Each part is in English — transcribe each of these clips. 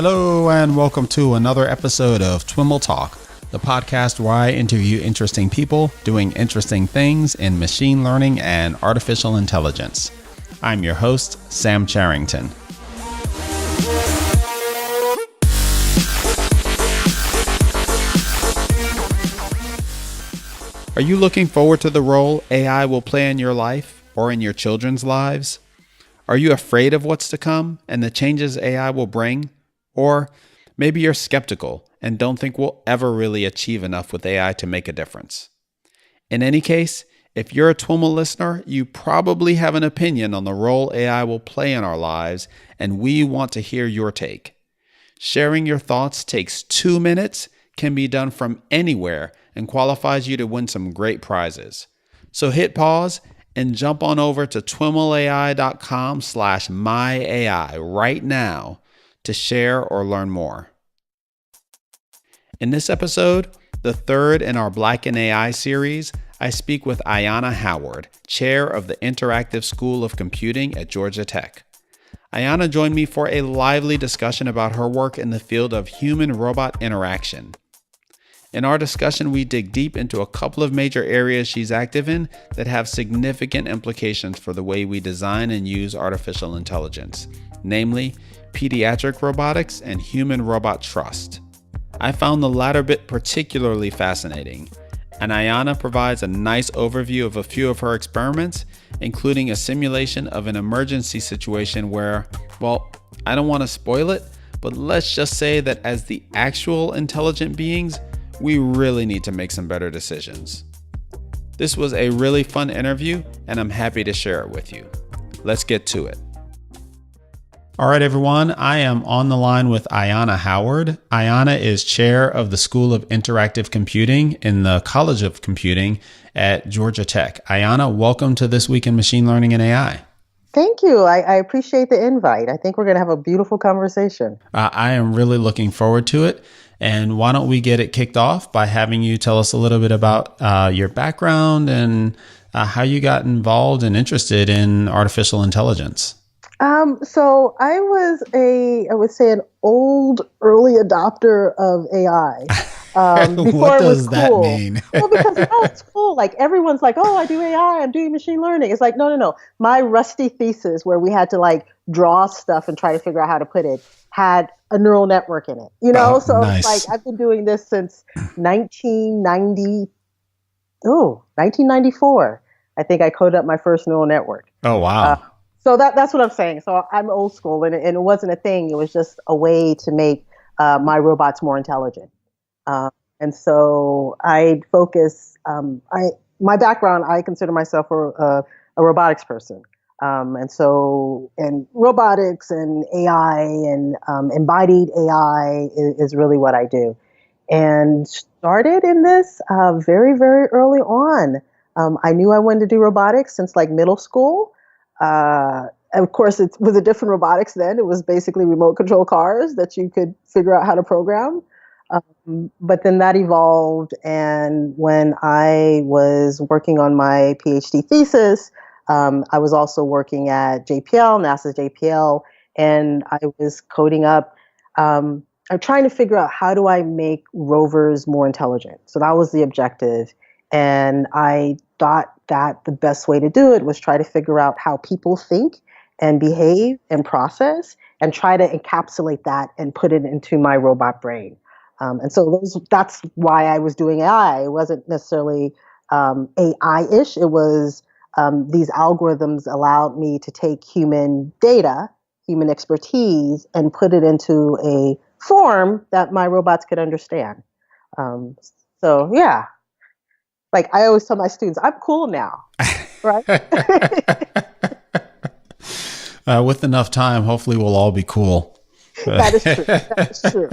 Hello and welcome to another episode of TWiML Talk, the podcast where I interview interesting people doing interesting things in machine learning and artificial intelligence. I'm your host, Sam Charrington. Are you looking forward to the role AI will play in your life or in your children's lives? Are you afraid of what's to come and the changes AI will bring? Or maybe you're skeptical and don't think we'll ever really achieve enough with AI to make a difference. In any case, if you're a TWiML listener, you probably have an opinion on the role AI will play in our lives, and we want to hear your take. Sharing your thoughts takes 2 minutes, can be done from anywhere, and qualifies you to win some great prizes. So hit pause and jump on over to twimlai.com/myai right now to share or learn more. In this episode, the third in our Black in AI series, I speak with Ayanna Howard, chair of the Interactive School of Computing at Georgia Tech. Ayanna joined me for a lively discussion about her work in the field of human-robot interaction. In our discussion, we dig deep into a couple of major areas she's active in that have significant implications for the way we design and use artificial intelligence, namely pediatric robotics and human-robot trust. I found the latter bit particularly fascinating, and Ayanna provides a nice overview of a few of her experiments, including a simulation of an emergency situation where, well, I don't want to spoil it, but let's just say that as the actual intelligent beings, we really need to make some better decisions. This was a really fun interview, and I'm happy to share it with you. Let's get to it. All right, everyone, I am on the line with Ayanna Howard. Ayanna is chair of the School of Interactive Computing in the College of Computing at Georgia Tech. Ayanna, welcome to This Week in Machine Learning and AI. Thank you. I appreciate the invite. I think we're going to have a beautiful conversation. I am really looking forward to it. And why don't we get it kicked off by having you tell us a little bit about your background and how you got involved and interested in artificial intelligence. So I was I would say an old early adopter of AI. What does that mean? Well, because now it's cool. Like everyone's like, oh, I do AI, I'm doing machine learning. It's like, no. My rusty thesis where we had to like draw stuff and try to figure out how to put it had a neural network in it, you know? So nice. Like I've been doing this since 1994. I think I coded up my first neural network. Oh, wow. So that's what I'm saying. So I'm old school, and it wasn't a thing. It was just a way to make my robots more intelligent. And so I focus. My background, I consider myself a robotics person. And robotics and AI and embodied AI is really what I do. And started in this very, very early on. I knew I wanted to do robotics since like middle school. Of course, it was a different robotics then. It was basically remote control cars that you could figure out how to program. But then that evolved. And when I was working on my PhD thesis, I was also working at JPL, NASA's JPL, and I was coding up. I'm trying to figure out how do I make rovers more intelligent. So that was the objective. And I thought that the best way to do it was try to figure out how people think and behave and process and try to encapsulate that and put it into my robot brain. And so that's why I was doing AI. It wasn't necessarily AI-ish. It was these algorithms allowed me to take human data, human expertise, and put it into a form that my robots could understand. So yeah. Like I always tell my students, I'm cool now, right? With enough time, hopefully we'll all be cool. That is true. That is true.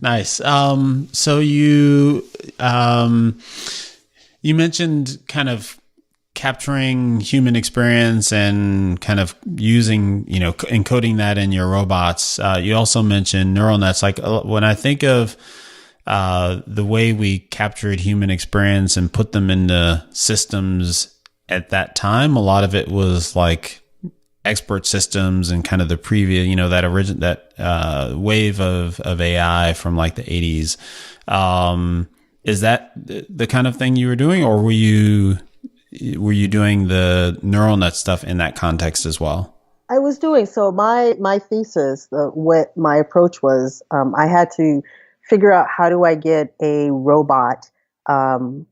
Nice. So you mentioned kind of capturing human experience and kind of using, encoding that in your robots. You also mentioned neural nets. Like when I think of the way we captured human experience and put them into systems at that time, a lot of it was like expert systems and kind of the previous, that wave of AI from like the 80s. Is that the kind of thing you were doing, or were you doing the neural net stuff in that context as well? I was doing so. My thesis, what my approach was, I had to figure out how do I get a robot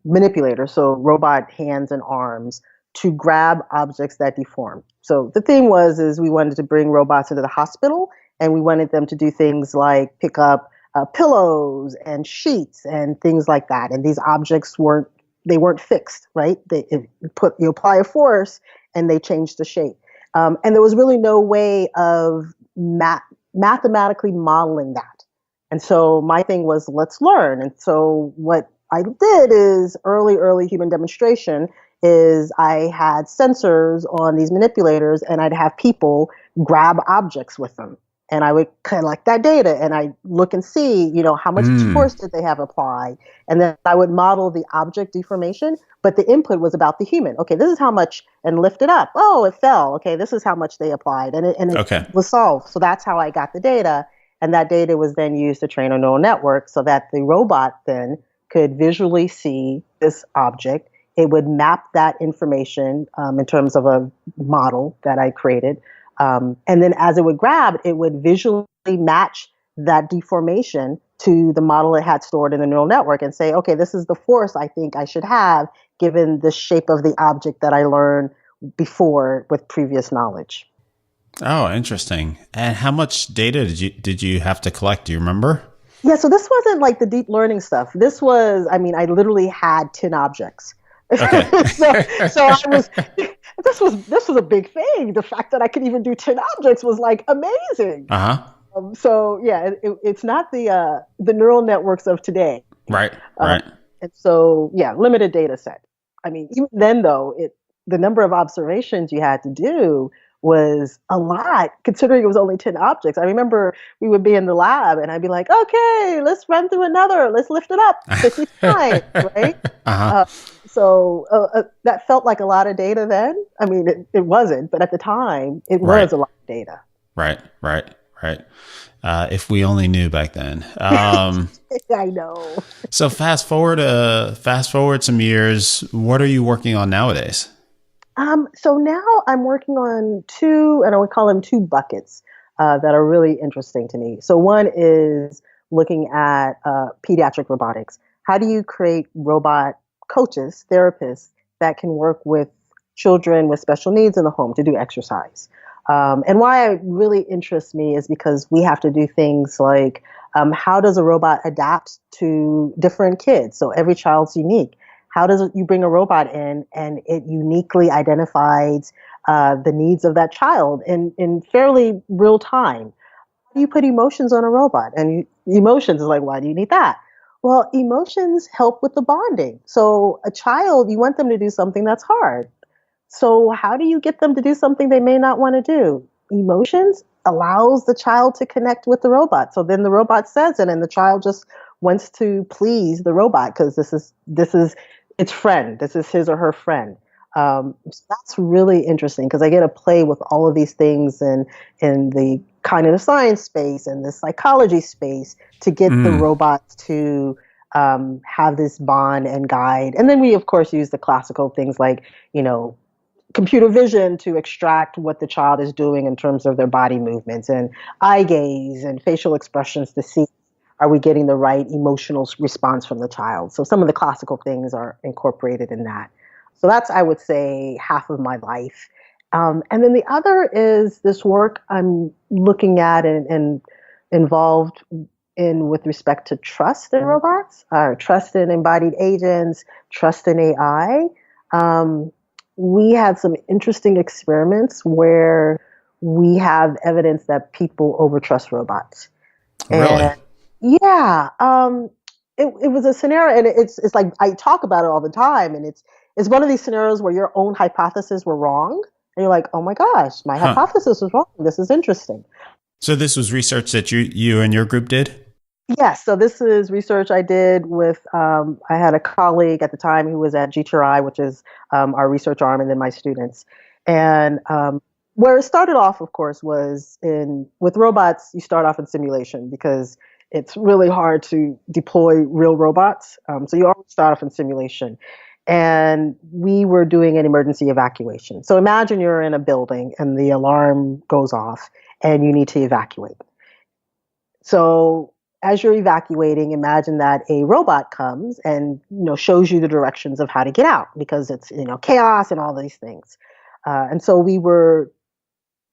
manipulator, so robot hands and arms, to grab objects that deform. So the thing is we wanted to bring robots into the hospital, and we wanted them to do things like pick up pillows and sheets and things like that. And these objects weren't fixed, right? You apply a force and they change the shape. And there was really no way of mathematically modeling that. And so my thing was, let's learn. And so what I did is early human demonstration is I had sensors on these manipulators, and I'd have people grab objects with them. And I would collect that data, and I look and see, how much force did they have applied. And then I would model the object deformation, but the input was about the human. Okay, this is how much, and lift it up. Oh, it fell. Okay, this is how much they applied. And it was solved. So that's how I got the data. And that data was then used to train a neural network so that the robot then could visually see this object. It would map that information in terms of a model that I created. And then as it would grab, it would visually match that deformation to the model it had stored in the neural network and say, okay, this is the force I think I should have given the shape of the object that I learned before with previous knowledge. Oh, interesting. And how much data did you have to collect? Do you remember? Yeah, so this wasn't like the deep learning stuff. This was, I literally had 10 objects. Okay. so I was, this was a big thing. The fact that I could even do 10 objects was like amazing. So yeah, it's not the neural networks of today. Right. Right. And so yeah, limited data set. Even then though, the number of observations you had to do was a lot, considering it was only 10 objects. I remember we would be in the lab and I'd be like, okay, let's run through another, let's lift it up 50 times, right? So that felt like a lot of data then. It wasn't, but at the time, it was a lot of data. Right. If we only knew back then. I know. So fast forward some years, what are you working on nowadays? So now I'm working on two, and I would call them two buckets that are really interesting to me. So one is looking at pediatric robotics. How do you create robot coaches, therapists that can work with children with special needs in the home to do exercise? And why it really interests me is because we have to do things like how does a robot adapt to different kids? So every child's unique. How does you bring a robot in and it uniquely identifies the needs of that child in fairly real time? How do you put emotions on a robot? And emotions is like, why do you need that? Well, emotions help with the bonding. So a child, you want them to do something that's hard. So how do you get them to do something they may not want to do? Emotions allows the child to connect with the robot. So then the robot says it, and the child just wants to please the robot because this is its friend. This is his or her friend. So that's really interesting because I get to play with all of these things in the cognitive science space and the psychology space to get the robots to have this bond and guide. And then we, of course, use the classical things like, computer vision to extract what the child is doing in terms of their body movements and eye gaze and facial expressions to see, are we getting the right emotional response from the child? So some of the classical things are incorporated in that. So that's, I would say, half of my life. And then the other is this work I'm looking at and involved in with respect to trust in robots, trust in embodied agents, trust in AI. We had some interesting experiments where we have evidence that people overtrust robots. Really? And yeah. It was a scenario, and it's like I talk about it all the time, and it's one of these scenarios where your own hypotheses were wrong, and you're like, oh my gosh, my hypothesis was wrong. This is interesting. So this was research that you and your group did? Yes. So this is research I did with, I had a colleague at the time who was at GTRI, which is our research arm, and then my students. And Where it started off, of course, was with robots. You start off in simulation because it's really hard to deploy real robots. So you always start off in simulation. And we were doing an emergency evacuation. So imagine you're in a building and the alarm goes off and you need to evacuate. So as you're evacuating, imagine that a robot comes and shows you the directions of how to get out because it's chaos and all these things. And so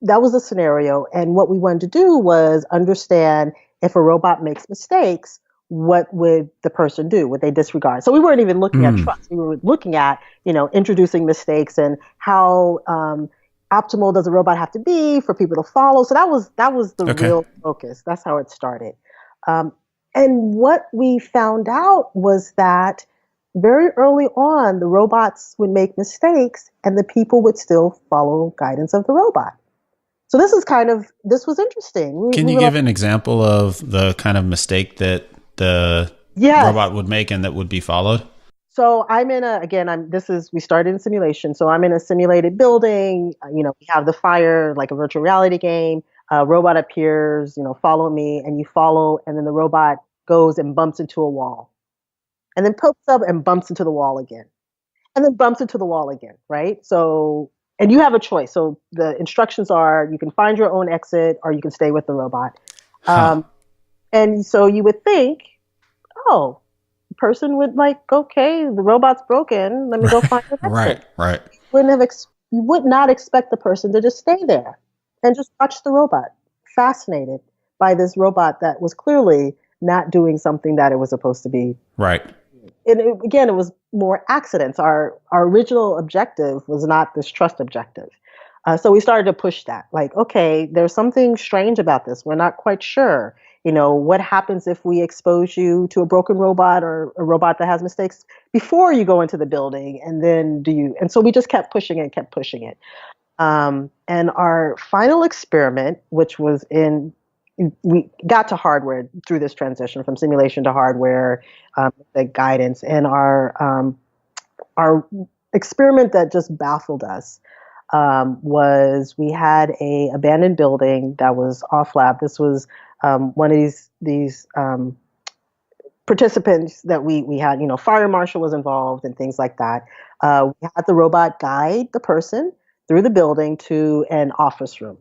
that was the scenario. And what we wanted to do was understand if a robot makes mistakes, what would the person do? Would they disregard? So we weren't even looking at trust. We were looking at, introducing mistakes and how optimal does a robot have to be for people to follow. So that was the real focus. That's how it started. And what we found out was that very early on, the robots would make mistakes and the people would still follow guidance of the robot. So this was interesting. Can you give an example of the kind of mistake that the robot would make and that would be followed? So we started in simulation. So I'm in a simulated building. We have the fire, like a virtual reality game. A robot appears, follow me, and you follow, and then the robot goes and bumps into a wall. And then pokes up and bumps into the wall again. And then bumps into the wall again, right? So, and you have a choice. So the instructions are you can find your own exit or you can stay with the robot. And so you would think, the person would okay, the robot's broken. Let me go find an exit. Right. You would not expect the person to just stay there and just watch the robot, fascinated by this robot that was clearly not doing something that it was supposed to be. Right. And it was more accidents. Our original objective was not this trust objective. So we started to push that. Okay, there's something strange about this. We're not quite sure. What happens if we expose you to a broken robot or a robot that has mistakes before you go into the building? And then and so we just kept pushing it. And our final experiment, which was we got to hardware through this transition from simulation to hardware, the guidance, and our experiment that just baffled us was we had a abandoned building that was off lab. This was one of these participants that we had. Fire marshal was involved and things like that. We had the robot guide the person through the building to an office room.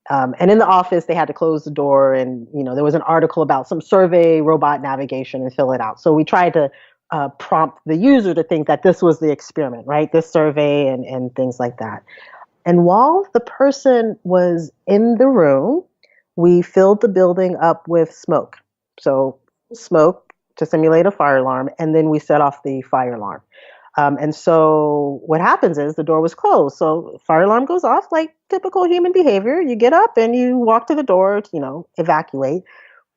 And in the office, they had to close the door and, there was an article about some survey robot navigation and fill it out. So we tried to prompt the user to think that this was the experiment, right? This survey and things like that. And while the person was in the room, we filled the building up with smoke. So smoke to simulate a fire alarm, and then we set off the fire alarm. And so what happens is the door was closed. So fire alarm goes off like typical human behavior. You get up and you walk to the door to, evacuate.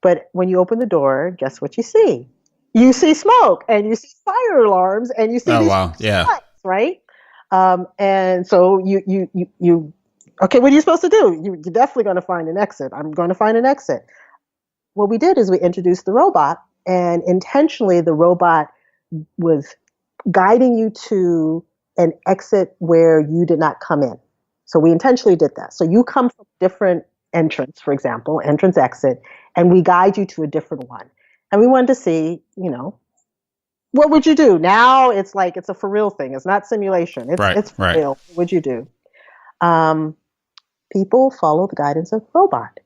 But when you open the door, guess what you see? You see smoke and you see fire alarms and you see lights, right? And so you okay, what are you supposed to do? You're definitely going to find an exit. I'm going to find an exit. What we did is we introduced the robot, and intentionally the robot was guiding you to an exit where you did not come in. So we intentionally did that. So you come from different entrance, for example, entrance exit, and we guide you to a different one. And we wanted to see, what would you do? Now it's it's a for real thing. It's not simulation. It's for real. What would you do? People follow the guidance of the robot.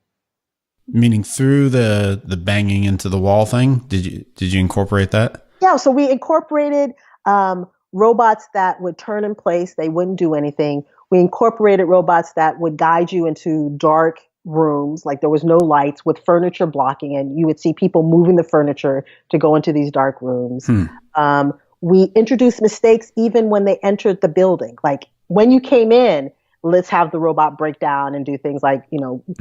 Meaning through the banging into the wall thing? Did you incorporate that? Yeah, so we incorporated robots that would turn in place. They wouldn't do anything. We incorporated robots that would guide you into dark rooms, like there was no lights with furniture blocking, and you would see people moving the furniture to go into these dark rooms. We introduced mistakes even when they entered the building. Like when you came in, let's have the robot break down and do things like,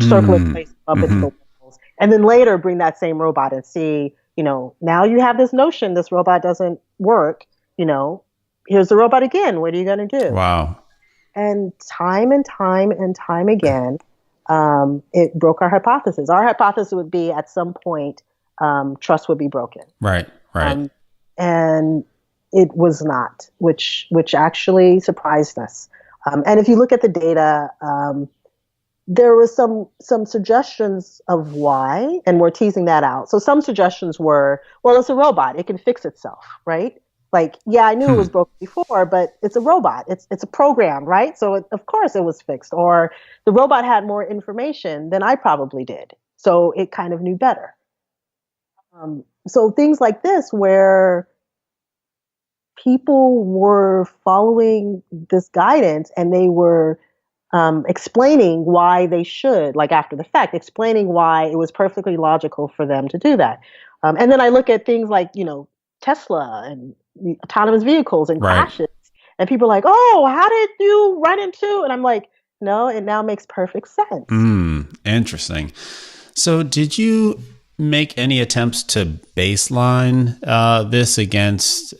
circle in place up into the walls. And then later bring that same robot and see, now you have this notion this robot doesn't work. Here's the robot again. What are you going to do? Wow. And time again, it broke our hypothesis. Our hypothesis would be at some point, trust would be broken. Right. And it was not, which actually surprised us. And if you look at the data, there was some suggestions of why, and we're teasing that out. So some suggestions were, well, it's a robot; it can fix itself, right? Like, yeah, I knew it was broken before, but it's a robot. It's a program, right? So of course it was fixed. Or the robot had more information than I probably did, so it kind of knew better. So things like this, where people were following this guidance and they were explaining why they should, like after the fact, explaining why it was perfectly logical for them to do that. And then I look at things like, Tesla and autonomous vehicles and Right. crashes, and people are like, oh, how did you run into? And I'm like, no, it now makes perfect sense. Interesting. So did you make any attempts to baseline this against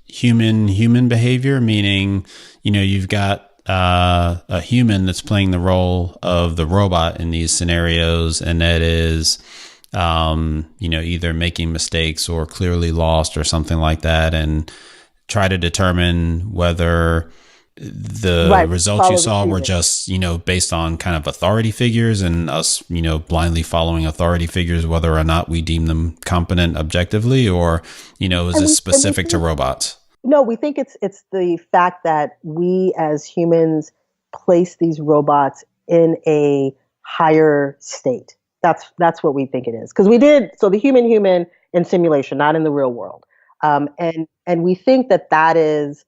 human behavior? Meaning, you've got a human that's playing the role of the robot in these scenarios, and that is, either making mistakes or clearly lost or something like that, and try to determine whether the results you saw were just, based on kind of authority figures and us, blindly following authority figures, whether or not we deem them competent objectively, or, is this specific to robots? No, we think it's the fact that we as humans place these robots in a higher state. That's what we think it is. Because we did, so the human in simulation, not in the real world. And we think that is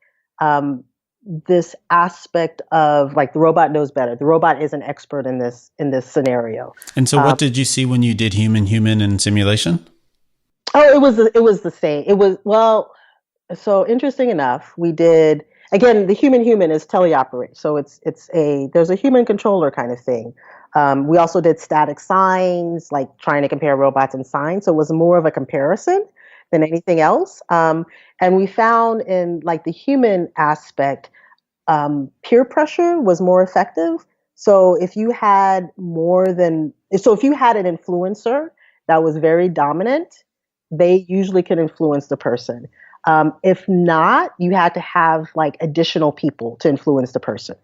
this aspect of, like, the robot knows better. The robot is an expert in this scenario. And so what did you see when you did human in simulation? Oh, it was the same. It was, well, so interesting enough, we did, again, the human is teleoperate. So there's a human controller kind of thing. We also did static signs, like trying to compare robots and signs. So it was more of a comparison than anything else. And we found in, like, the human aspect, peer pressure was more effective. So if you had an influencer that was very dominant, they usually can influence the person. If not, you had to have, like, additional people to influence the person.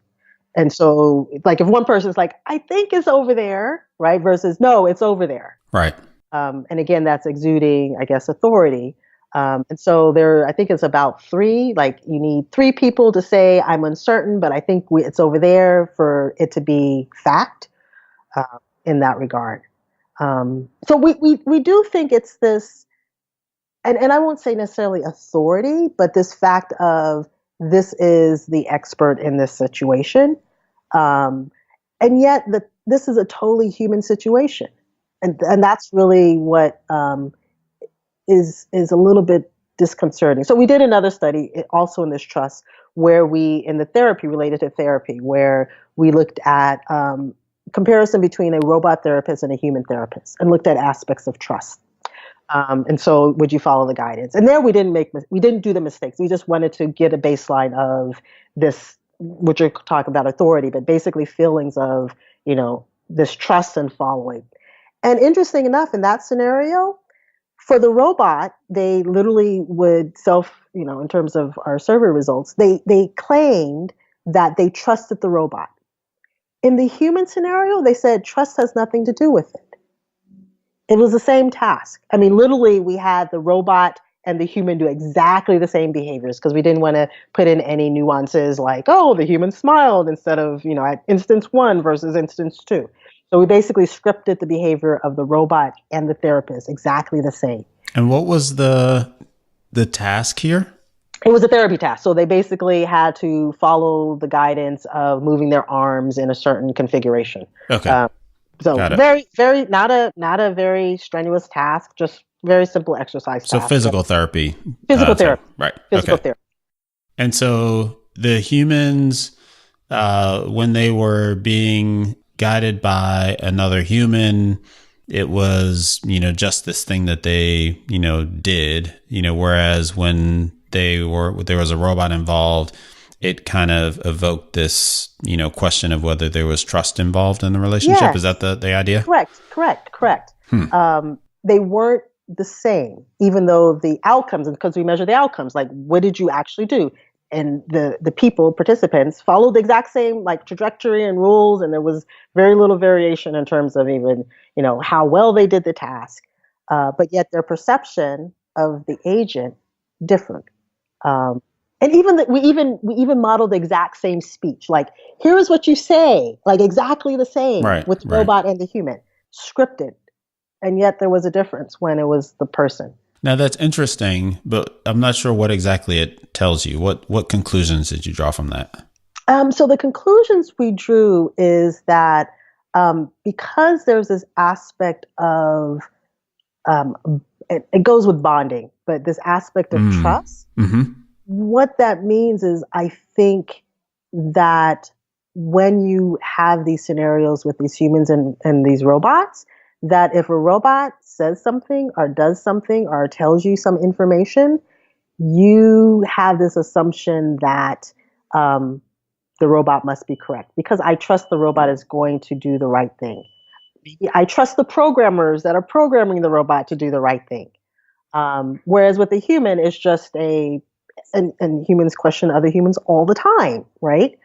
And so, like, if one person's like, I think it's over there, right? Versus, no, it's over there. Right. And again, that's exuding, I guess, authority. And so I think it's about three, like, you need three people to say, I'm uncertain, but I think it's over there for it to be fact in that regard. So we do think it's this, and I won't say necessarily authority, but this fact of, this is the expert in this situation. And yet this is a totally human situation. And that's really what is a little bit disconcerting. So we did another study also in this trust, where in the therapy, related to therapy, where we looked at comparison between a robot therapist and a human therapist, and looked at aspects of trust. And so, would you follow the guidance? And there we didn't do the mistakes. We just wanted to get a baseline of this, what you're talking about, authority, but basically feelings of, this trust and following. And interesting enough, in that scenario, for the robot, they literally would in terms of our survey results, they claimed that they trusted the robot. In the human scenario, they said trust has nothing to do with it. It was the same task. I mean, literally, we had the robot and the human do exactly the same behaviors, because we didn't want to put in any nuances like, oh, the human smiled instead of, at instance 1 versus instance 2. So we basically scripted the behavior of the robot and the therapist exactly the same. And what was the task here? It was a therapy task. So they basically had to follow the guidance of moving their arms in a certain configuration. Okay. So very, very, not a very strenuous task, just very simple exercise task. So physical therapy. Physical therapy. Right. Physical therapy. And so the humans, when they were being guided by another human, it was, just this thing that they, did, whereas when there was a robot involved, it kind of evoked this, question of whether there was trust involved in the relationship. Yes. Is that the idea? Correct. They weren't the same, even though the outcomes, and because we measure the outcomes, like, what did you actually do? and the people participants followed the exact same like trajectory and rules, and there was very little variation in terms of even how well they did the task, but yet their perception of the agent differed. um, and even we even modeled the exact same speech, like here's what you say, like exactly the same Right, with the right. robot and the human, scripted, and yet there was a difference when it was the person. Now that's interesting, but I'm not sure what exactly it tells you. What conclusions did you draw from that? So the conclusions we drew is that because there's this aspect of um, it goes with bonding, but this aspect of trust. Mm-hmm. What that means is, I think that when you have these scenarios with these humans and these robots, that if a robot says something or does something or tells you some information, you have this assumption that um, the robot must be correct because I trust the robot is going to do the right thing. I trust the programmers that are programming the robot to do the right thing. Whereas with the human, it's just and humans question other humans all the time, right?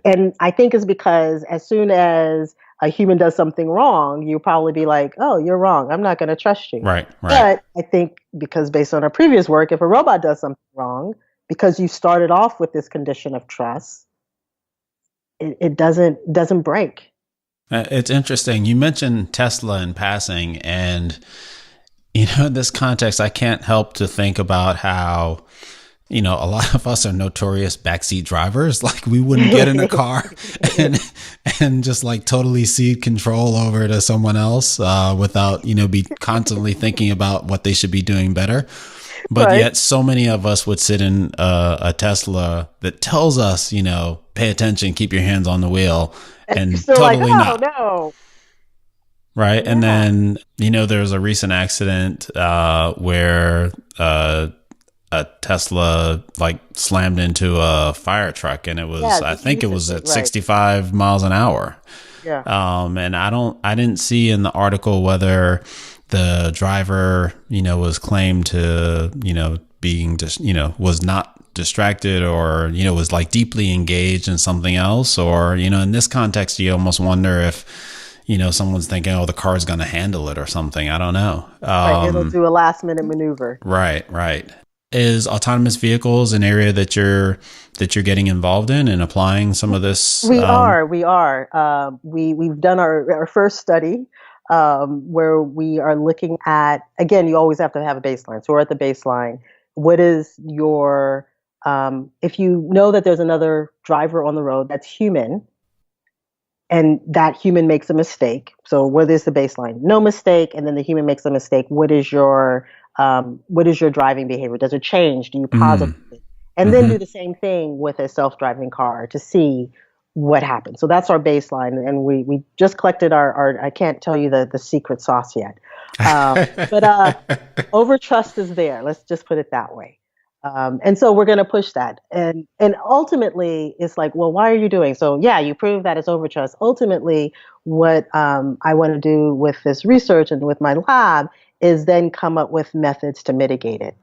And I think it's because as soon as a human does something wrong, you'll probably be like, oh, you're wrong. I'm not going to trust you. Right, right. But I think because based on our previous work, if a robot does something wrong, because you started off with this condition of trust, it doesn't break. It's interesting. You mentioned Tesla in passing, and in this context, I can't help to think about how, a lot of us are notorious backseat drivers. Like we wouldn't get in a car and just like totally cede control over to someone else without, be constantly thinking about what they should be doing better. But Right. yet so many of us would sit in a Tesla that tells us, pay attention, keep your hands on the wheel, and Still totally like, oh, not. no. Right. Yeah. And then, there was a recent accident where a Tesla like slammed into a fire truck, and it was, Yeah, I think it was at right. 65 miles an hour. Yeah. And I didn't see in the article whether the driver, was claimed to, being just, was not distracted or, was like deeply engaged in something else, or, in this context, you almost wonder if, someone's thinking, oh, the car's going to handle it or something. I don't know. Right, it'll do a last minute maneuver. Right, right. Is autonomous vehicles an area that you're getting involved in and applying some of this? We are. We've done our first study where we are looking at, again, you always have to have a baseline. So we're at the baseline. What is your, if you know that there's another driver on the road that's human, and that human makes a mistake. So what is the baseline? No mistake, and then the human makes a mistake. What is your driving behavior? Does it change? Do you pause it? And then do the same thing with a self-driving car to see what happens. So that's our baseline, and we just collected our I can't tell you the secret sauce yet, but overtrust is there. Let's just put it that way. And so we're going to push that, and ultimately it's like, well, why are you doing so? Yeah, you prove that it's overtrust. Ultimately, what I want to do with this research and with my lab is then come up with methods to mitigate it.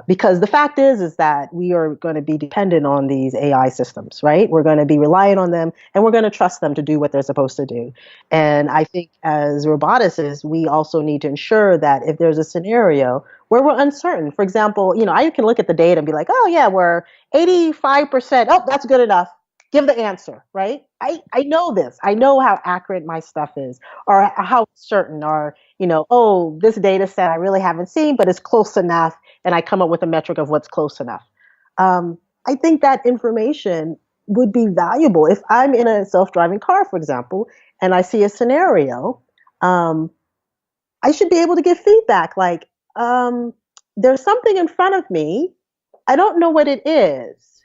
Because the fact is that we are going to be dependent on these AI systems, right? We're going to be reliant on them, and we're going to trust them to do what they're supposed to do. And I think as roboticists, we also need to ensure that if there's a scenario where we're uncertain, for example, I can look at the data and be like, oh yeah, we're 85%. Oh, that's good enough. Give the answer, right? I know this. I know how accurate my stuff is, or how certain, or, oh, this data set I really haven't seen, but it's close enough. And I come up with a metric of what's close enough. I think that information would be valuable. If I'm in a self-driving car, for example, and I see a scenario, I should be able to give feedback like, there's something in front of me. I don't know what it is,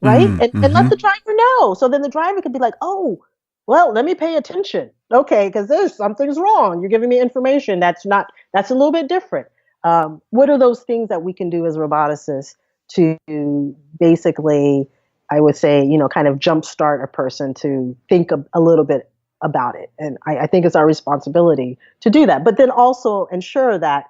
right? And let the driver know. So then the driver could be like, oh, well, let me pay attention. Okay, because something's wrong. You're giving me information that's a little bit different. What are those things that we can do as roboticists to basically, I would say, kind of jumpstart a person to think a little bit about it? And I think it's our responsibility to do that, but then also ensure that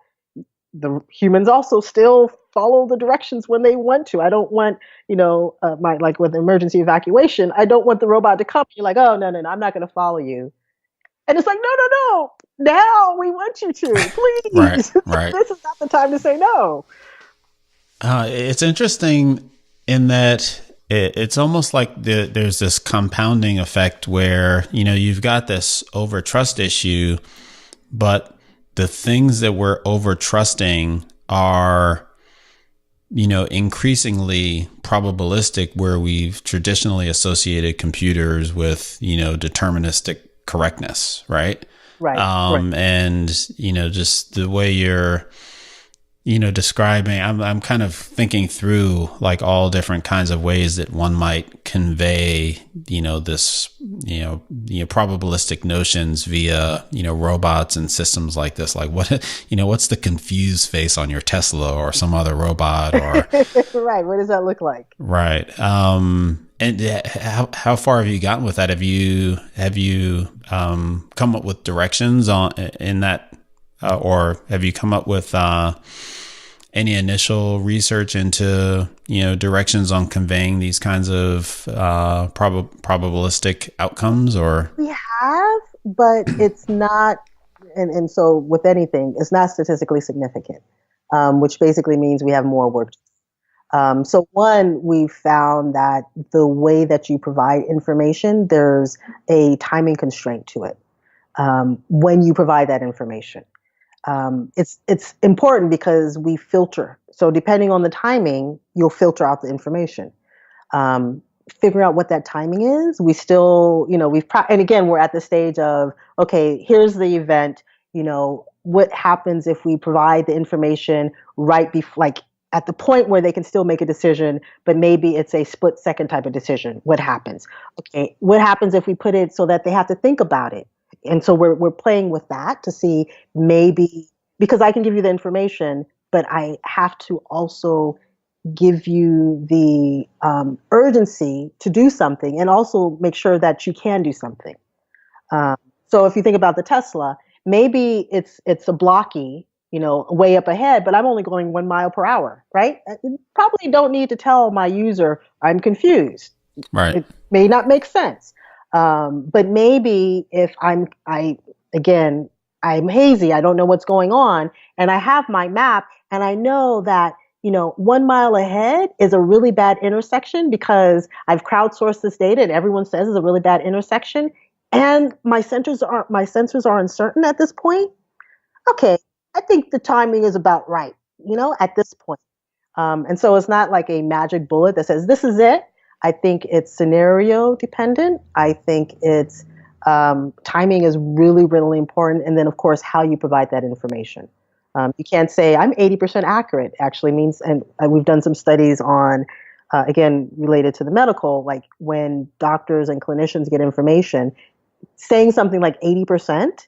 the humans also still follow the directions when they want to. I don't want, my like with emergency evacuation, I don't want the robot to come. You're like, oh no, I'm not going to follow you. And it's like, no. Now we want you to, Right, please. right. This is not the time to say no. It's interesting in that it's almost like there's this compounding effect where, you've got this over trust issue, but the things that we're over trusting are, increasingly probabilistic, where we've traditionally associated computers with, deterministic correctness, right? Right. And, just the way you're, describing, I'm kind of thinking through like all different kinds of ways that one might convey, this, probabilistic notions via, robots and systems like this. Like what's the confused face on your Tesla or some other robot or right. What does that look like? Right. And how far have you gotten with that? Have you come up with directions in that, or have you come up with any initial research into directions on conveying these kinds of probabilistic outcomes? Or We have, but it's not, and so with anything, it's not statistically significant, which basically means we have more work. So one, we found that the way that you provide information, there's a timing constraint to it when you provide that information. It's important because we filter. So depending on the timing, you'll filter out the information. Figuring out what that timing is, we still, and again, we're at the stage of, okay, here's the event, what happens if we provide the information right before, like at the point where they can still make a decision, but maybe it's a split second type of decision. What happens? Okay, what happens if we put it so that they have to think about it? And so we're playing with that to see maybe, because I can give you the information, but I have to also give you the urgency to do something and also make sure that you can do something. So if you think about the Tesla, maybe it's a blocky, way up ahead, but I'm only going 1 mile per hour, right? I probably don't need to tell my user I'm confused. right. It may not make sense. But maybe if again, I'm hazy, I don't know what's going on, and I have my map, and I know that, 1 mile ahead is a really bad intersection because I've crowdsourced this data and everyone says it's a really bad intersection, and my sensors are uncertain at this point. Okay, I think the timing is about right, at this point. And so it's not like a magic bullet that says this is it. I think it's scenario dependent. I think it's timing is really, really important. And then, of course, how you provide that information. You can't say I'm 80% accurate, actually means, and we've done some studies on, again, related to the medical, like when doctors and clinicians get information, saying something like 80%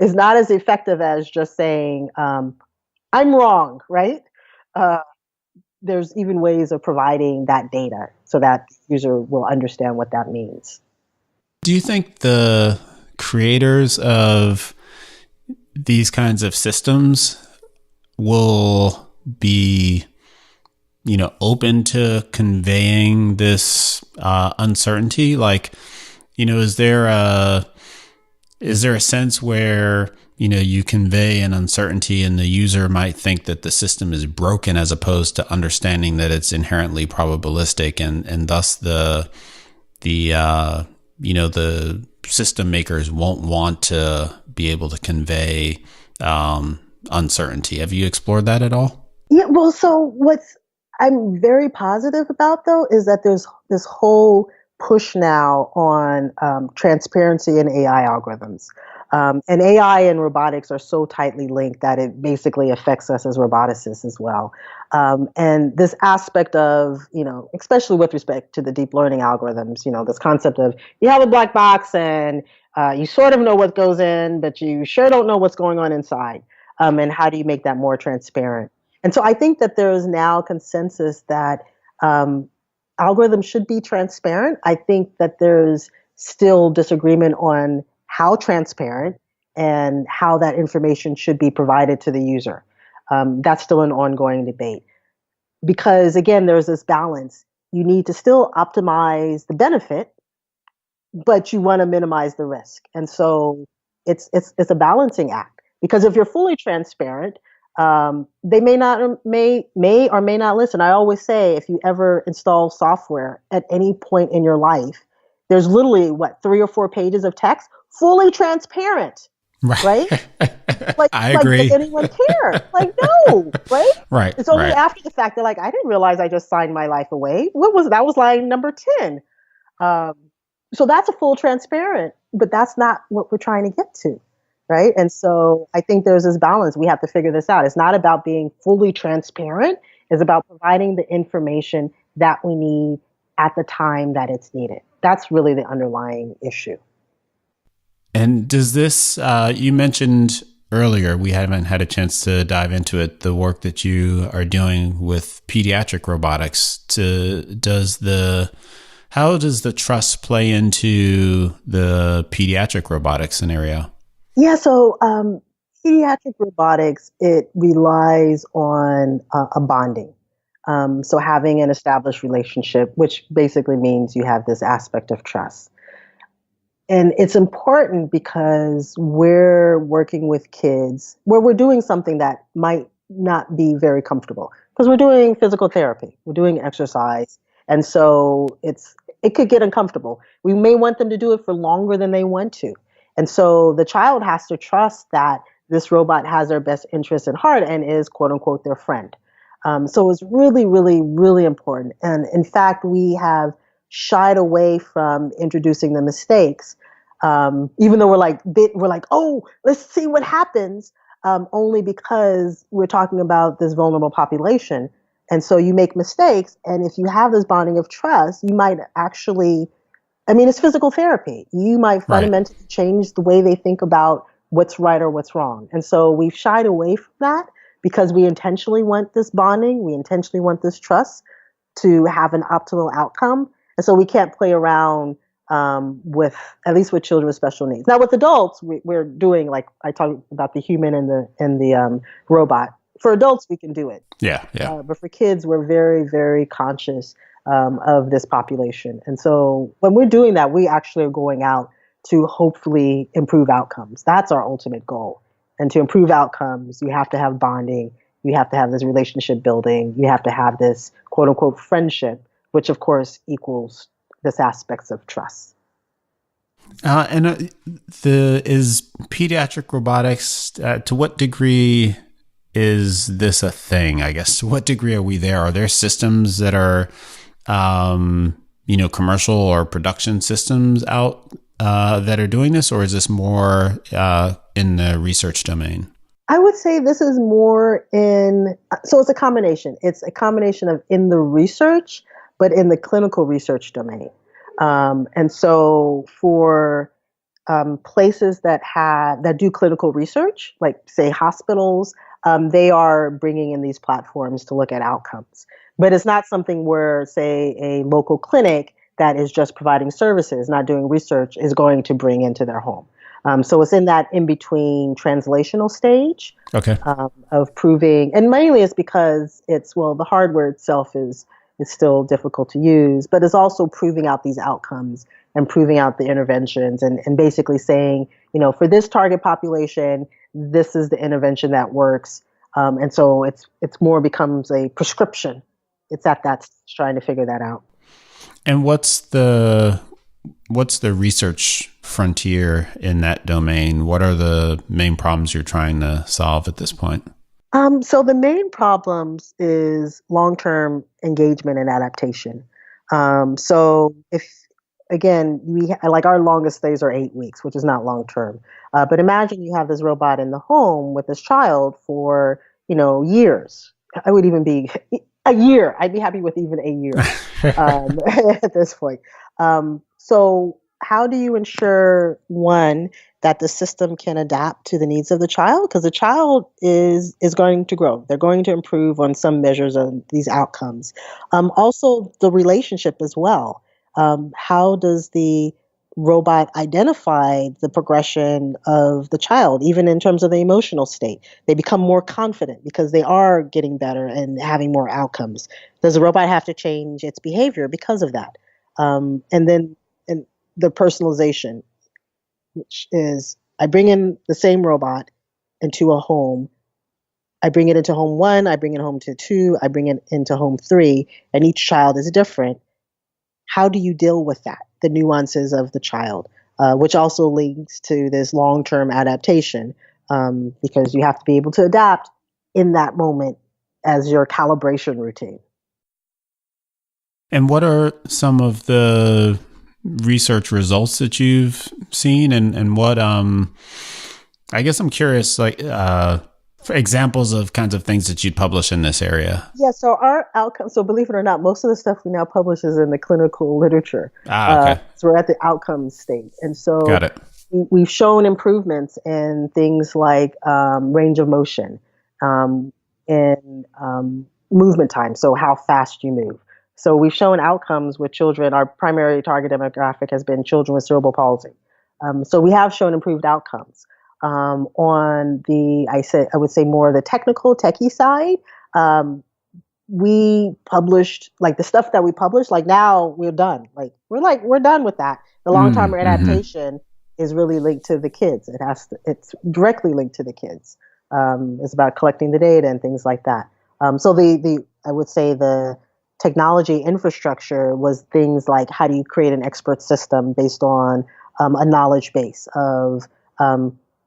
is not as effective as just saying, I'm wrong, right? There's even ways of providing that data so that the user will understand what that means. Do you think the creators of these kinds of systems will be, open to conveying this uncertainty? Like, is there a sense where you convey an uncertainty and the user might think that the system is broken as opposed to understanding that it's inherently probabilistic, and thus the system makers won't want to be able to convey uncertainty. Have you explored that at all? Yeah, well, so what's I'm very positive about, though, is that there's this whole push now on transparency in AI algorithms. And AI and robotics are so tightly linked that it basically affects us as roboticists as well. And this aspect of, especially with respect to the deep learning algorithms, this concept of you have a black box and you sort of know what goes in, but you sure don't know what's going on inside. And how do you make that more transparent? And so I think that there is now consensus that algorithms should be transparent. I think that there's still disagreement on how transparent and how that information should be provided to the user. That's still an ongoing debate because, again, there's this balance. You need to still optimize the benefit, but you want to minimize the risk. And so it's a balancing act because if you're fully transparent, they may or may not listen. I always say if you ever install software at any point in your life, there's literally 3 or 4 pages of text, fully transparent, right? I Like, agree. does anyone care? Like, no, right? Right. It's only right. after the fact they're like, I didn't realize I just signed my life away. That was line number 10. Um, so that's a full transparent, but that's not what we're trying to get to, right? And so I think there's this balance. We have to figure this out. It's not about being fully transparent. It's about providing the information that we need at the time that it's needed. That's really the underlying issue. And does this, you mentioned earlier, we haven't had a chance to dive into it, the work that you are doing with pediatric robotics. How does the trust play into the pediatric robotics scenario? Yeah, so pediatric robotics, it relies on a bonding. So having an established relationship, which basically means you have this aspect of trust. And it's important because we're working with kids where we're doing something that might not be very comfortable because we're doing physical therapy, we're doing exercise. And so it could get uncomfortable. We may want them to do it for longer than they want to. And so the child has to trust that this robot has their best interest at heart and is, quote unquote, their friend. So it's really, really, really important. And in fact, we have shied away from introducing the mistakes, even though we're like, oh, let's see what happens, only because we're talking about this vulnerable population. And so you make mistakes, and if you have this bonding of trust, you might actually, it's physical therapy. You might fundamentally change the way they think about what's right or what's wrong. And so we've shied away from that because we intentionally want this bonding, we intentionally want this trust to have an optimal outcome. And so we can't play around with, at least with children with special needs. Now with adults, we're doing, like I talked about, the human and the robot. For adults, we can do it. Yeah. But for kids, we're very, very conscious of this population. And so when we're doing that, we actually are going out to hopefully improve outcomes. That's our ultimate goal. And to improve outcomes, you have to have bonding. You have to have this relationship building. You have to have this, quote unquote, friendship, which of course equals this aspects of trust. Is pediatric robotics, to what degree is this a thing? I guess, to what degree are we there? Are there systems that are, commercial or production systems out that are doing this, or is this more in the research domain? I would say this is more so it's a combination. It's a combination of in the research, but in the clinical research domain. And so for places that do clinical research, like say hospitals, they are bringing in these platforms to look at outcomes. But it's not something where, say, a local clinic that is just providing services, not doing research, is going to bring into their home. So it's in that in-between translational stage of proving, and mainly it's because the hardware itself is still difficult to use, but it's also proving out these outcomes and proving out the interventions and basically saying, for this target population, this is the intervention that works. And so it's more becomes a prescription. It's at that stage trying to figure that out. And what's the research frontier in that domain? What are the main problems you're trying to solve at this point? So the main problems is long-term engagement and adaptation. So if, again, our longest stays are 8 weeks, which is not long-term. But imagine you have this robot in the home with this child for, years. I would even be a year. I'd be happy with even a year at this point. So how do you ensure, one, that the system can adapt to the needs of the child? Because the child is going to grow. They're going to improve on some measures of these outcomes. Also, the relationship as well. How does the robot identified the progression of the child, even in terms of the emotional state. They become more confident because they are getting better and having more outcomes. Does the robot have to change its behavior because of that? And then and the personalization, which is I bring in the same robot into a home. I bring it into home one, I bring it home to two, I bring it into home three, and each child is different. How do you deal with that? The nuances of the child, which also links to this long-term adaptation, because you have to be able to adapt in that moment as your calibration routine. And what are some of the research results that you've seen, and what I guess I'm curious, like for examples of kinds of things that you'd publish in this area. Yeah, so our outcomes, so believe it or not, most of the stuff we now publish is in the clinical literature. Okay. So we're at the outcomes stage. And so Got it. we've shown improvements in things like range of motion, in movement time, so how fast you move. So we've shown outcomes with children. Our primary target demographic has been children with cerebral palsy. So we have shown improved outcomes. On the, I would say more the technical, techie side, we published like the stuff that we published. Like now we're done. We're done with that. The long-term adaptation is really linked to the kids. It's directly linked to the kids. It's about collecting the data and things like that. So I would say the technology infrastructure was things like how do you create an expert system based on a knowledge base of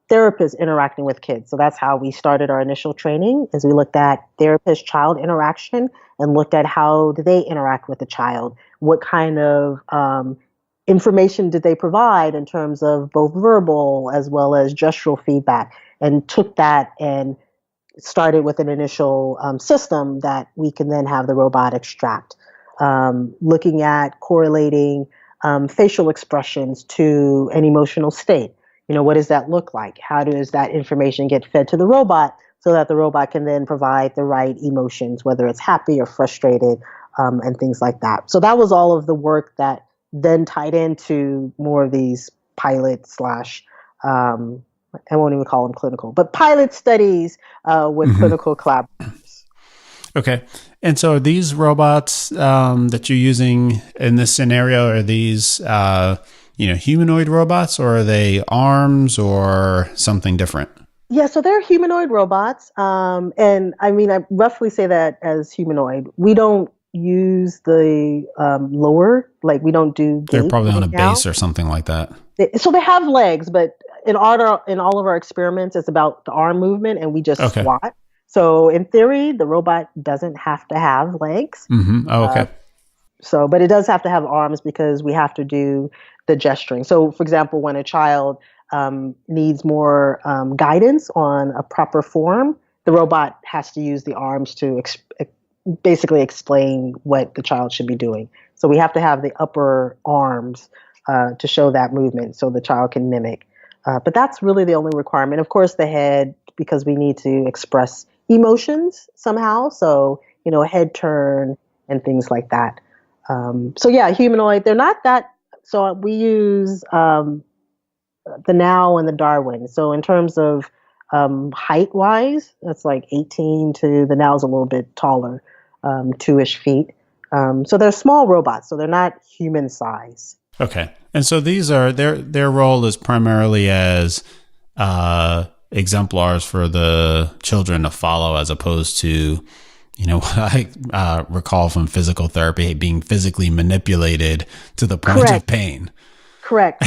therapists interacting with kids. So that's how we started our initial training, is we looked at therapist-child interaction and looked at how do they interact with the child, what kind of information did they provide in terms of both verbal as well as gestural feedback, and took that and started with an initial system that we can then have the robot extract, looking at correlating facial expressions to an emotional state. What does that look like? How does that information get fed to the robot so that the robot can then provide the right emotions, whether it's happy or frustrated, and things like that. So that was all of the work that then tied into more of these pilot slash, I won't even call them clinical, but pilot studies with clinical collaborators. Okay. And so are these robots that you're using in this scenario, are these humanoid robots, or are they arms or something different? Yeah, so they're humanoid robots. And I mean, I roughly say that as humanoid. We don't use the lower, like we don't do gait. They're probably on a now. base or something like that. So they have legs, but in all of our experiments, it's about the arm movement, and we just squat. So in theory, the robot doesn't have to have legs. Oh, okay. But it does have to have arms because we have to do the gesturing. So, for example, when a child needs more guidance on a proper form, the robot has to use the arms to basically explain what the child should be doing. So we have to have the upper arms to show that movement so the child can mimic. But that's really the only requirement. Of course, the head, because we need to express emotions somehow. So, a head turn and things like that. So yeah, humanoid, they're not that. So we use the Now and the Darwin. So in terms of height wise, that's like 18 to the Now's a little bit taller, 2-ish feet. So they're small robots. So they're not human size. Okay. And so these are their role is primarily as exemplars for the children to follow, as opposed to, what I recall from physical therapy, being physically manipulated to the point of pain. Correct.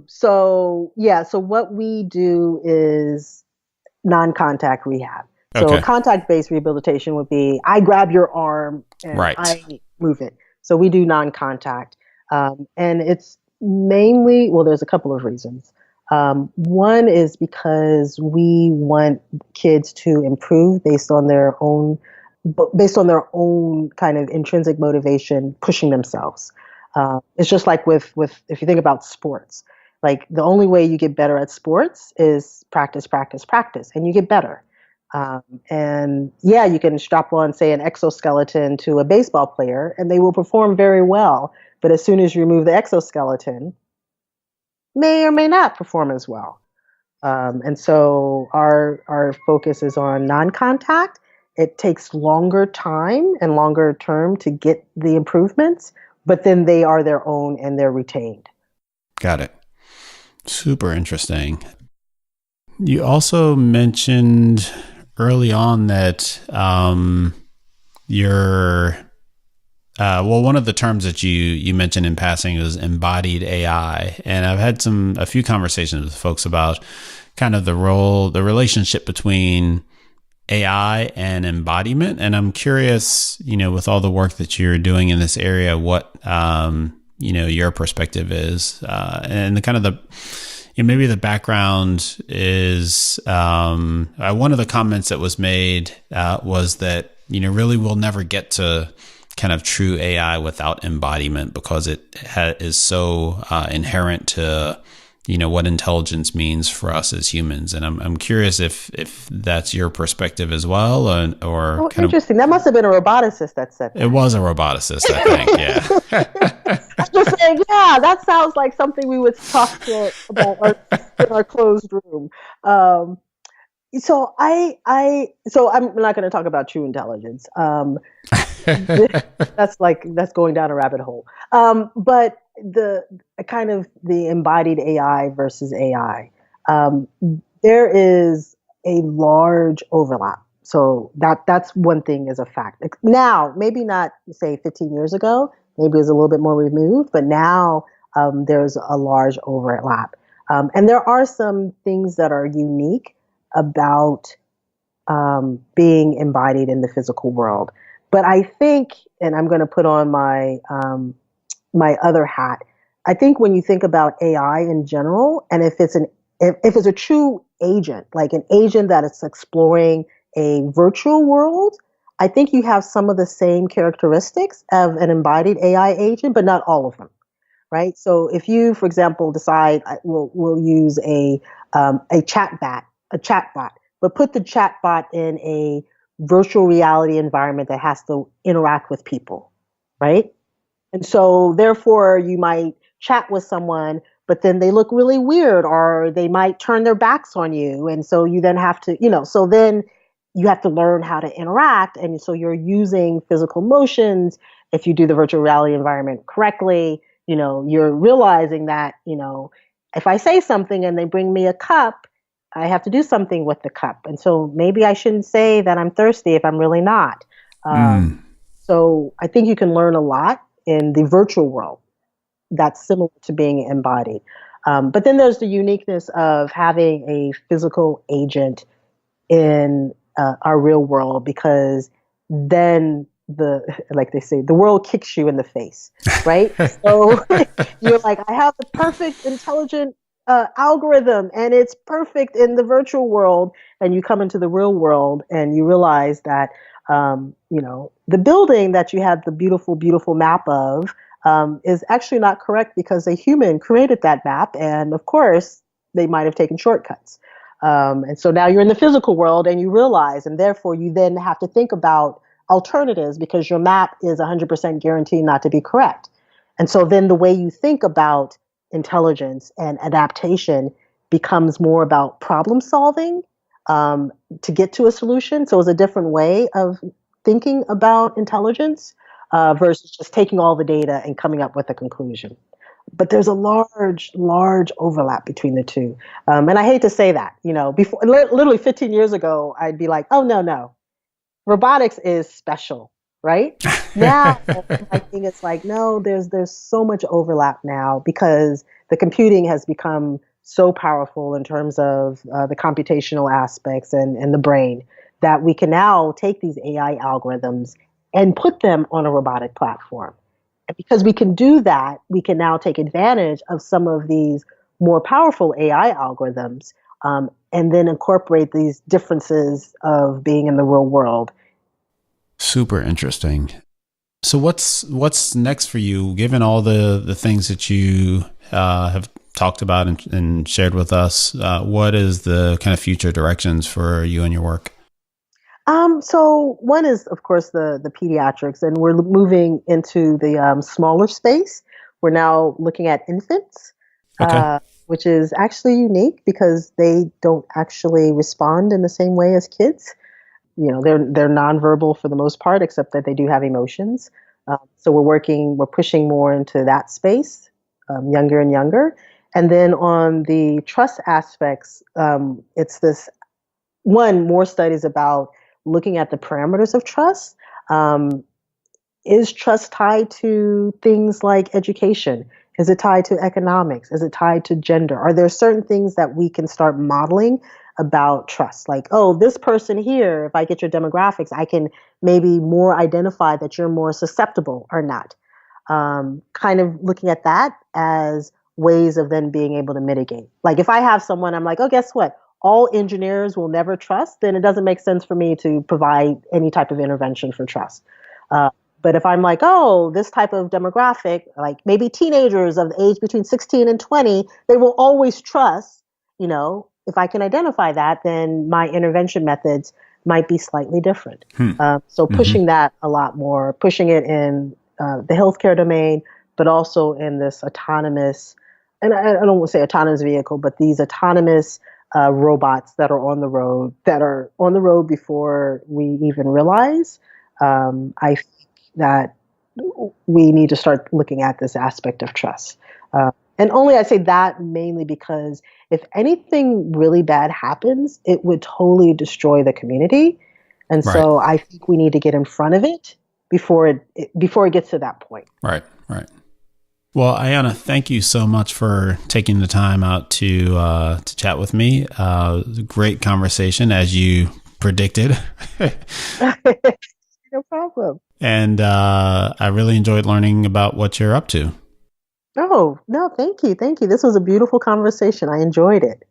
So what we do is non-contact rehab. So contact-based rehabilitation would be, I grab your arm and I move it. So we do non-contact. And it's mainly, there's a couple of reasons. One is because we want kids to improve based on their own kind of intrinsic motivation, pushing themselves. It's just like with if you think about sports, like the only way you get better at sports is practice, and you get better. And you can strap on, say, an exoskeleton to a baseball player, and they will perform very well. but as soon as you remove the exoskeleton, may or may not perform as well. And so our focus is on non-contact. It takes longer time and longer term to get the improvements, but then they are their own and they're retained. Got it. Super interesting. You also mentioned early on that one of the terms that you mentioned in passing was embodied AI. And I've had a few conversations with folks about kind of the relationship between AI and embodiment. And I'm curious, with all the work that you're doing in this area, what, your perspective is, and maybe the background is, one of the comments that was made, was that, really we'll never get to kind of true AI without embodiment because it is so inherent to what intelligence means for us as humans. And I'm curious if that's your perspective as well, or kind interesting. That must have been a roboticist that said that. It was a roboticist, I think. Yeah. I'm just saying, yeah, that sounds like something we would talk about in our closed room. So I'm not going to talk about true intelligence. That's going down a rabbit hole. But the embodied AI versus AI, there is a large overlap. So that's one thing is a fact. Now, maybe not say 15 years ago, maybe it was a little bit more removed, but now there's a large overlap. And there are some things that are unique about being embodied in the physical world. But I think, and I'm going to put on my my other hat, I think when you think about AI in general, and if it's a true agent, like an agent that is exploring a virtual world, I think you have some of the same characteristics of an embodied AI agent, but not all of them, right? So if you, for example, decide we'll use a chatbot, but put the chatbot in a virtual reality environment that has to interact with people, right? And so therefore you might chat with someone, but then they look really weird or they might turn their backs on you. And so you then have to, so then you have to learn how to interact. And so you're using physical motions. If you do the virtual reality environment correctly, you're realizing that, if I say something and they bring me a cup, I have to do something with the cup. And so maybe I shouldn't say that I'm thirsty if I'm really not. So I think you can learn a lot in the virtual world that's similar to being embodied. But then there's the uniqueness of having a physical agent in our real world, because then like they say, the world kicks you in the face, right? So you're like, I have the perfect intelligent algorithm and it's perfect in the virtual world. And you come into the real world and you realize that, the building that you had the beautiful, beautiful map of is actually not correct because a human created that map. And of course, they might have taken shortcuts. And so now you're in the physical world and you realize, and therefore you then have to think about alternatives because your map is 100% guaranteed not to be correct. And so then the way you think about intelligence and adaptation becomes more about problem solving to get to a solution. So it's a different way of thinking about intelligence versus just taking all the data and coming up with a conclusion. But there's a large, large overlap between the two. And I hate to say that, before literally 15 years ago, I'd be like, oh, no, robotics is special, right? Now, I think it's like, no, there's so much overlap now because the computing has become so powerful in terms of the computational aspects and the brain that we can now take these AI algorithms and put them on a robotic platform. And because we can do that, we can now take advantage of some of these more powerful AI algorithms and then incorporate these differences of being in the real world. Super interesting. So what's next for you, given all the things that you have talked about and shared with us? What is the kind of future directions for you and your work? So one is, of course, the pediatrics, and we're moving into the smaller space. we're now looking at infants, Okay. which is actually unique because they don't actually respond in the same way as kids. They're nonverbal for the most part, except that they do have emotions. So we're pushing more into that space, younger and younger. And then on the trust aspects, it's this one, more studies about looking at the parameters of trust. Is trust tied to things like education? Is it tied to economics? Is it tied to gender? Are there certain things that we can start modeling about trust? Like, oh, this person here, if I get your demographics, I can maybe more identify that you're more susceptible or not. Kind of looking at that as ways of then being able to mitigate. Like if I have someone, I'm like, oh, guess what? All engineers will never trust, then it doesn't make sense for me to provide any type of intervention for trust. But if I'm like, oh, this type of demographic, like maybe teenagers of the age between 16 and 20, they will always trust, if I can identify that, then my intervention methods might be slightly different. So pushing that a lot more, pushing it in the healthcare domain, but also in this autonomous, and I don't want to say autonomous vehicle, but these autonomous robots that are on the road before we even realize. I think that we need to start looking at this aspect of trust. And only I say that mainly because if anything really bad happens, it would totally destroy the community. And so I think we need to get in front of it before it gets to that point. Right. Well, Ayanna, thank you so much for taking the time out to chat with me. Great conversation, as you predicted. No problem. And I really enjoyed learning about what you're up to. Oh, no, thank you. Thank you. This was a beautiful conversation. I enjoyed it.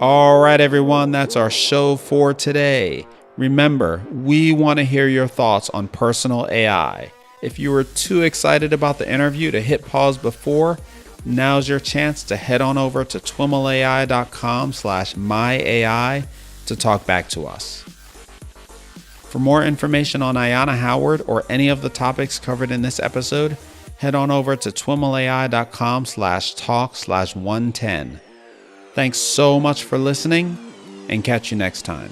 All right, everyone, that's our show for today. Remember, we want to hear your thoughts on personal AI. If you were too excited about the interview to hit pause before, now's your chance to head on over to TWiMLAI.com/myai to talk back to us. For more information on Ayanna Howard or any of the topics covered in this episode, head on over to TWiMLAI.com/talk/110. Thanks so much for listening, and catch you next time.